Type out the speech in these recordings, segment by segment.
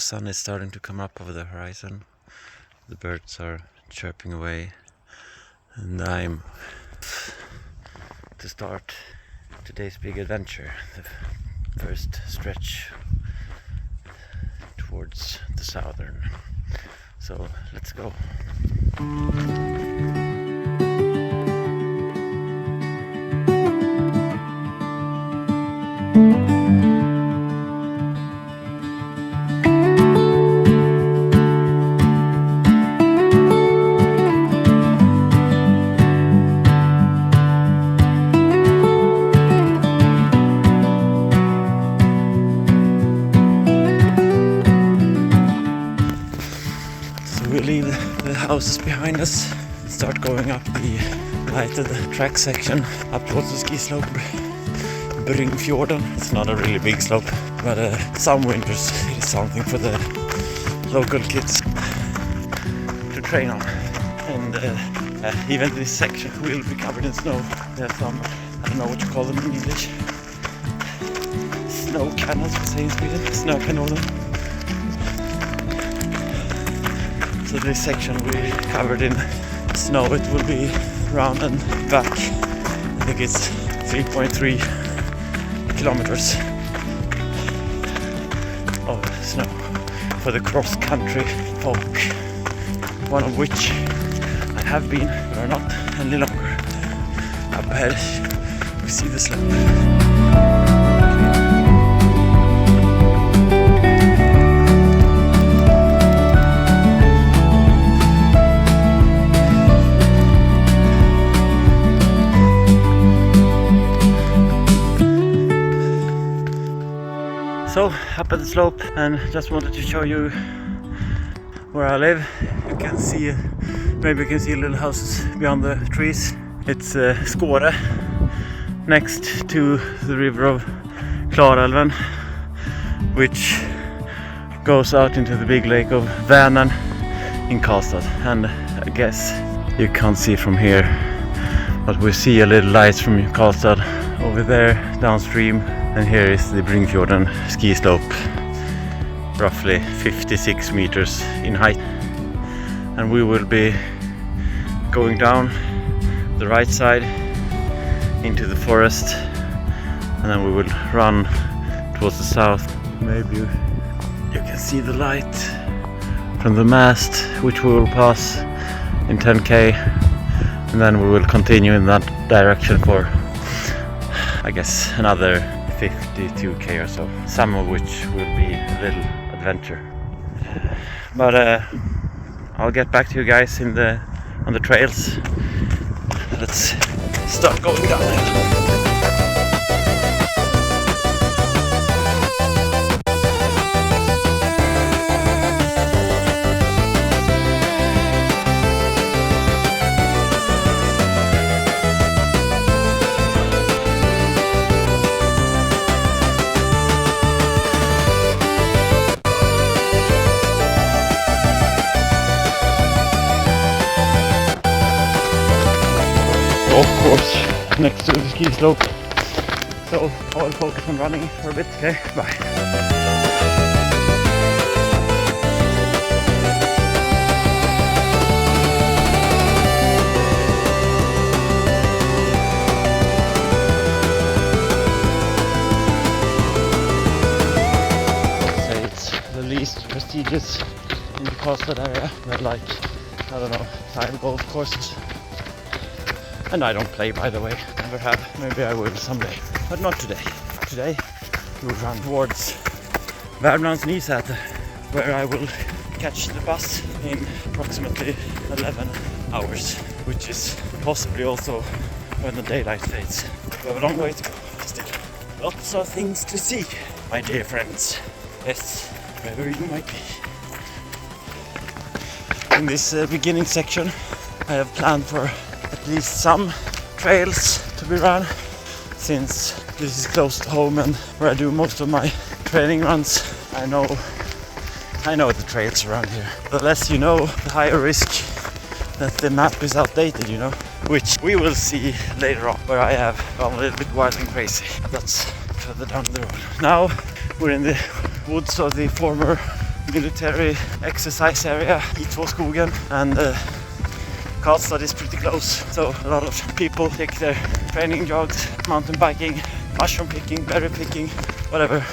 sun is starting to come up over the horizon. The birds are chirping away, and I'm to start today's big adventure, the first stretch towards the southern. So let's go. We leave the houses behind us and start going up the lighted track section up towards the ski slope, Bringfjorden. It's not a really big slope, but some winters it is something for the local kids to train on. And even this section will be covered in snow. There's some, I don't know what you call them in English, snow canals we say in Sweden, snökanoler. So this section will be covered in snow. It will be round and back. I think it's 3.3 kilometers of snow for the cross-country folk, one of which I have been, but are not any longer. Up ahead we see the slope. So up at the slope, and just wanted to show you where I live. You can see, maybe you can see little houses beyond the trees. It's Skåre, next to the river of Klarälven, which goes out into the big lake of Vänern in Karlstad. And I guess you can't see from here, but we see a little lights from Karlstad over there downstream. And here is the Bringfjorden ski slope, roughly 56 meters in height. And we will be going down the right side into the forest, and then we will run towards the south. Maybe you can see the light from the mast, which we will pass in 10k, and then we will continue in that direction for, I guess, another 52k or so, some of which will be a little adventure. But I'll get back to you guys on the trails. Let's start going down. Of course, next to the ski slope. So I'll focus on running for a bit. Okay, bye. Say it's the least prestigious in the Karlstad area. But like, I don't know, 5 golf courses. And I don't play, by the way, never have. Maybe I will someday, but not today. Today we'll run towards Värmlands, where I will catch the bus in approximately 11 hours, which is possibly also when the daylight fades. We have a long way to go still. Lots of things to see, my dear friends. Yes, wherever you might be. In this beginning section, I have planned for at least some trails to be run, since this is close to home and where I do most of my training runs. I know the trails around here. The less you know, the higher risk that the map is outdated, you know, which we will see later on, where I have gone a little bit wild and crazy. That's further down the road. Now we're in the woods of the former military exercise area, Skogen, and Karlstad is pretty close, so a lot of people take their training jogs, mountain biking, mushroom picking, berry picking, whatever,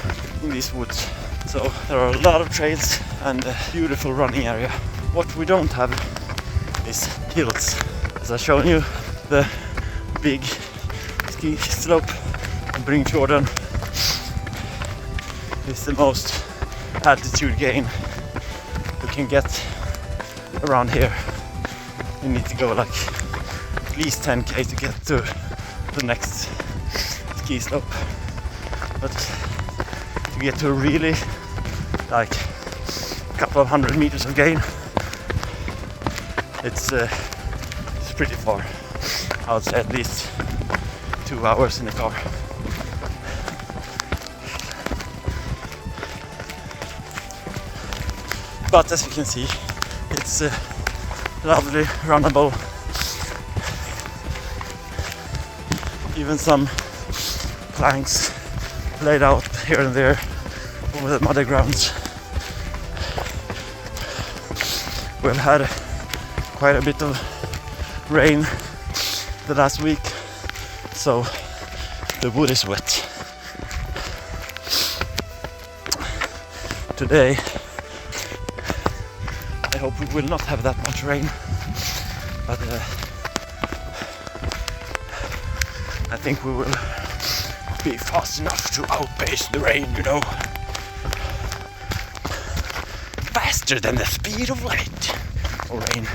in these woods. So there are a lot of trails and a beautiful running area. What we don't have is hills. As I've shown you, the big ski slope in Bringfjorden is the most altitude gain you can get around here. You need to go like at least 10k to get to the next ski slope, but to get to really like a couple of 100 meters of gain, it's pretty far. I would say at least 2 hours in the car. But as you can see, it's lovely, runnable. Even some planks laid out here and there over the muddy grounds. We've had quite a bit of rain the last week, so the wood is wet. Today I hope we will not have that much rain, but I think we will be fast enough to outpace the rain, you know. Faster than the speed of light or rain.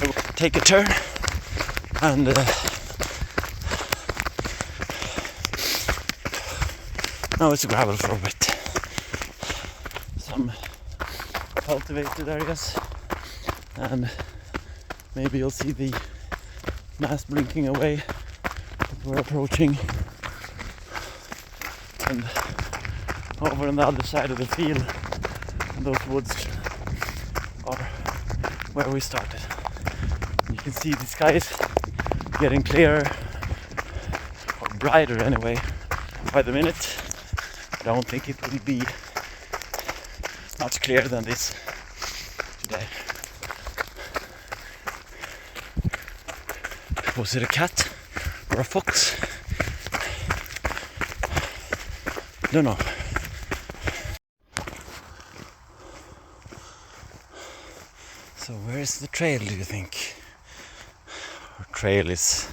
So take a turn and now it's gravel for a bit. Some cultivated areas, and maybe you'll see the mast blinking away as we're approaching, and over on the other side of the field, those woods are where we started. You can see the sky is getting clearer, or brighter anyway, by the minute. I don't think it will be much clearer than this today. Was it a cat or a fox? Don't know. So where is the trail, do you think? Our trail is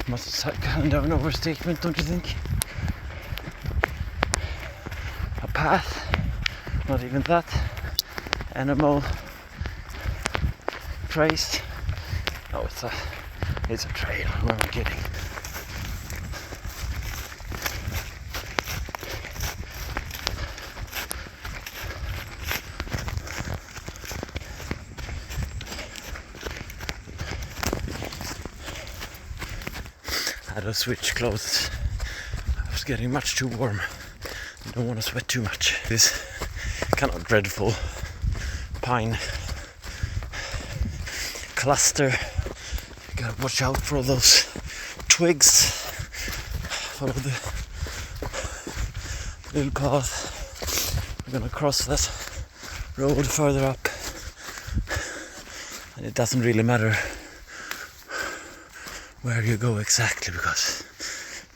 must kind of an overstatement, don't you think? A path? Not even that. Animal trace? No, it's a trail. Who am I kidding? I had to switch clothes. I was getting much too warm. I don't want to sweat too much. This kind of dreadful pine cluster. You gotta watch out for those twigs. Follow the little path. We're gonna cross that road further up, and it doesn't really matter where you go exactly, because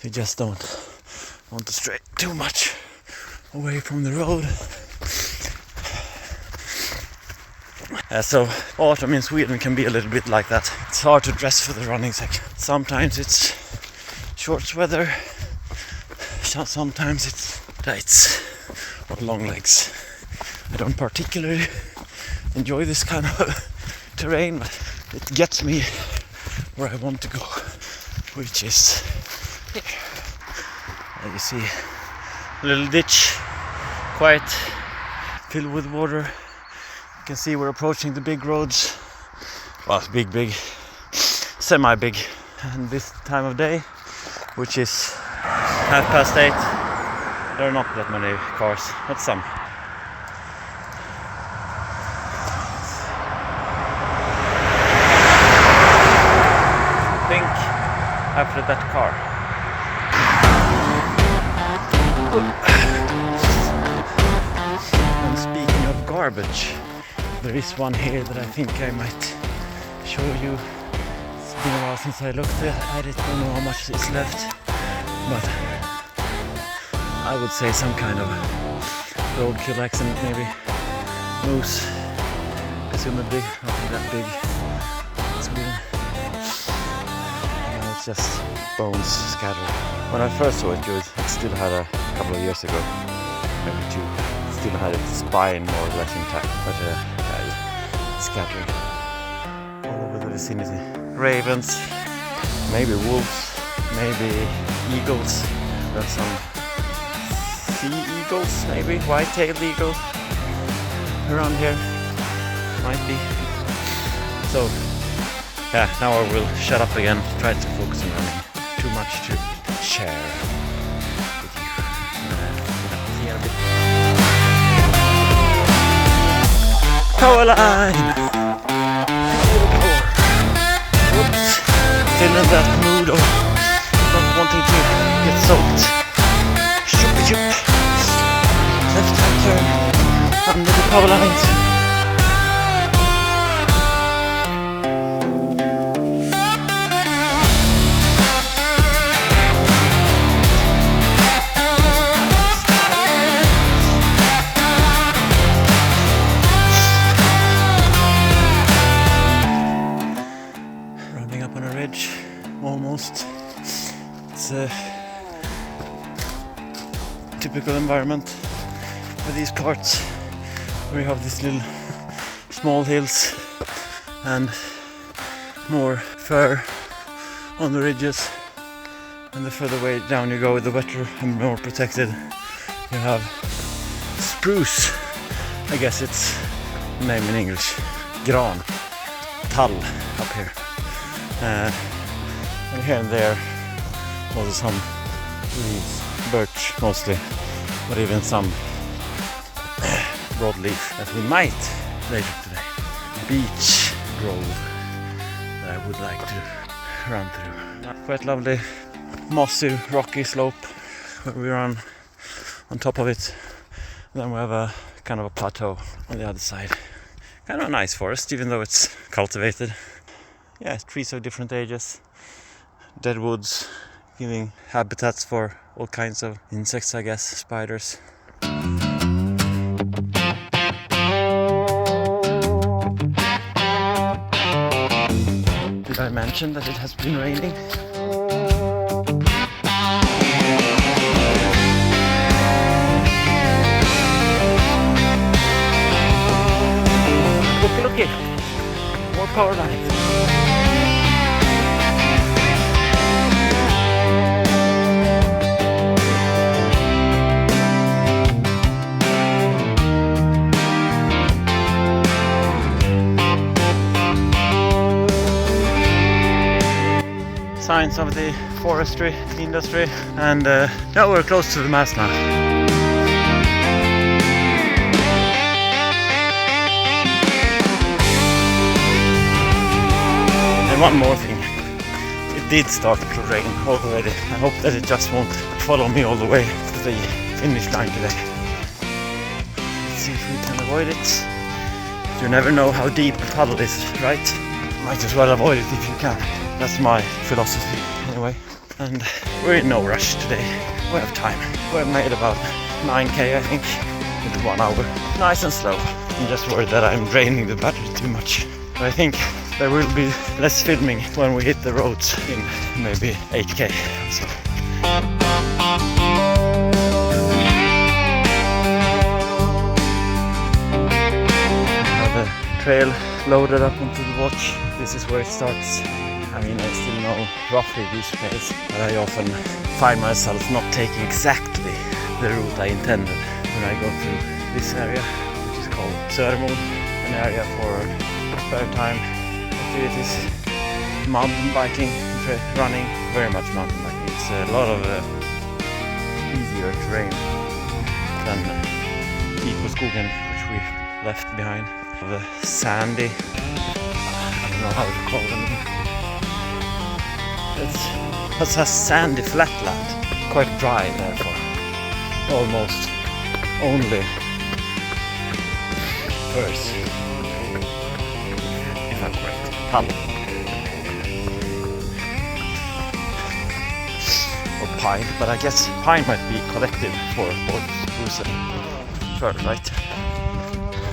you just don't want to stray too much away from the road. So autumn in Sweden can be a little bit like that. It's hard to dress for the running section. Sometimes it's shorts weather, sometimes it's tights or long legs. I don't particularly enjoy this kind of terrain, but it gets me where I want to go, which is here. You see a little ditch, quite filled with water. You can see we're approaching the big roads. Well, it's big, semi-big. And this time of day, which is 8:30, there are not that many cars, but some. Think after that car. And And speaking of garbage, there is one here that I think I might show you. It's been a while since I looked at it, I don't know how much is left, but I would say some kind of roadkill accident, maybe moose, presumably not that big. It's weird. Now it's just bones scattered. When I first saw it, it still had a couple of years ago, maybe 2. It still had its spine more or less intact, but it's scattered all over the vicinity. Ravens, maybe wolves, maybe eagles. There's some sea eagles, maybe white-tailed eagle around here, might be. So yeah, now I will shut up again, try to focus on running. Too much to share with you. See you in a bit. Power line! Oops, still in that mood of not wanting to get soaked. Shoop shoop. Left hand turn under the power lines. Rounding up on a ridge, almost. It's a typical environment for these parts, where you have these little small hills and more fir on the ridges, and the further way down you go, the wetter and more protected you have. Spruce, I guess it's the name in English. Gran, tall up here, and here and there also some reeds, birch mostly, but even some broadleaf that we might later today. Beech grove that I would like to run through. Quite lovely, mossy, rocky slope where we run on top of it. And then we have a kind of a plateau on the other side. Kind of a nice forest, even though it's cultivated. Yeah, trees of different ages, dead woods, giving habitats for all kinds of insects, I guess, spiders. Did I mention that it has been raining? Looky, more power lines. Signs of the forestry industry, and now we're close to the mast now. And one more thing, it did start to rain already. I hope that it just won't follow me all the way to the finish line today. Let's see if we can avoid it. You never know how deep a puddle is, right? Might as well avoid it if you can. That's my philosophy anyway. And we're in no rush today. We have time. We've made about 9k, I think, in 1 hour. Nice and slow. I'm just worried that I'm draining the battery too much. But I think there will be less filming when we hit the roads in maybe 8k. So. Now the trail loaded up onto the watch. This is where it starts. I mean, I still know roughly this place, but I often find myself not taking exactly the route I intended when I go through this area, which is called Sörmod, an area for spare time activities, mountain biking, running, very much mountain biking. It's a lot of easier terrain than Ekoskogen, which we left behind. The sandy, I don't know how to call them. It's a sandy flatland, quite dry therefore. Almost only firs. If I'm correct. Tall. Or pine, but I guess pine might be collective for both spruce and fir, right?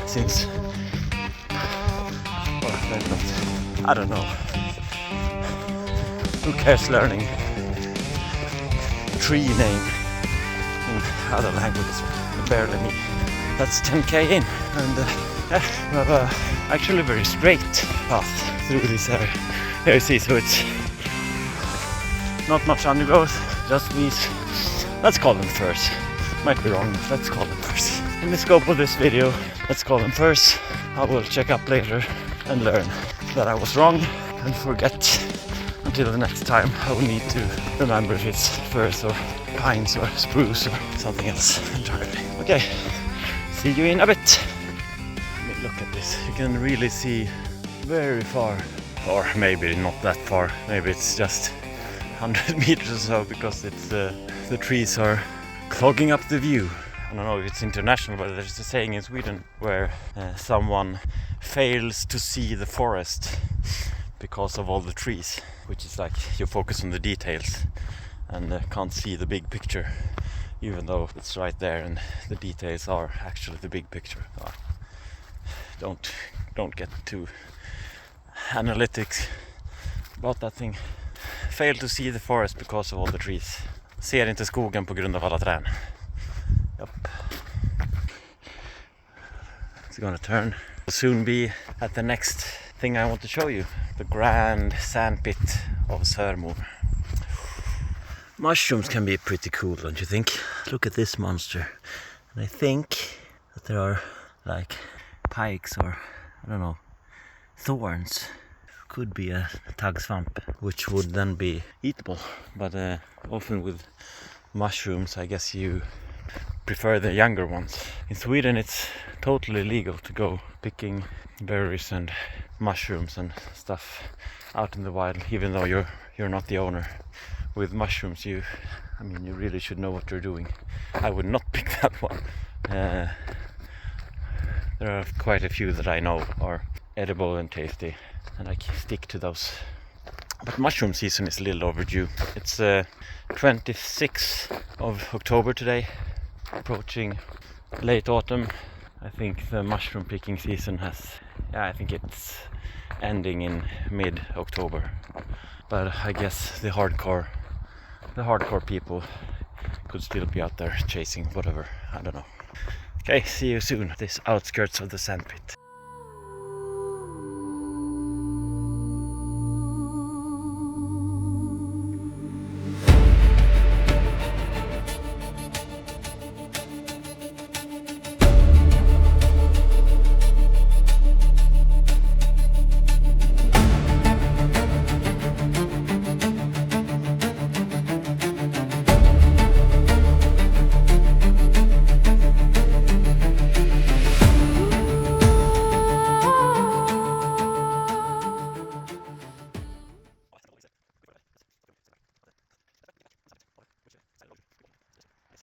Since, well, maybe not. I don't know. Who cares learning tree name in other languages? Barely me. That's 10k in, and yeah, we have actually a very straight path through this area. Here you see, so it's not much undergrowth, just these, let's call them firs. Might be wrong, but let's call them firs. In the scope of this video, let's call them firs. I will check up later and learn that I was wrong and forget until the next time. I will need to remember if it's firs or pines or spruce or something else entirely. Okay, see you in a bit. I mean, look at this, you can really see very far, or maybe not that far, maybe it's just 100 meters or so, because it's the trees are clogging up the view. I don't know if it's international, but there's a saying in Sweden where someone fails to see the forest because of all the trees, which is like you focus on the details and can't see the big picture, even though it's right there and the details are actually the big picture. Don't get too analytics about that thing. Fail to see the forest because of all the trees. Ser inte skogen på grund av alla träd. Yep. It's gonna turn. We'll soon be at the next thing I want to show you. The grand sandpit of Sörmo. Mushrooms can be pretty cool, don't you think? Look at this monster. And I think that there are like pikes or, I don't know, thorns. Could be a taggsvamp, which would then be eatable. But often with mushrooms, I guess you prefer the younger ones. In Sweden it's totally legal to go picking berries and mushrooms and stuff out in the wild, even though you're not the owner. With mushrooms, you really should know what you're doing. I would not pick that one. There are quite a few that I know are edible and tasty, and I stick to those. But mushroom season is a little overdue. It's 26th of October today, approaching late autumn. I think the mushroom picking season I think it's ending in mid-October. But I guess the hardcore people could still be out there chasing whatever, I don't know. Okay, see you soon at this outskirts of the sandpit.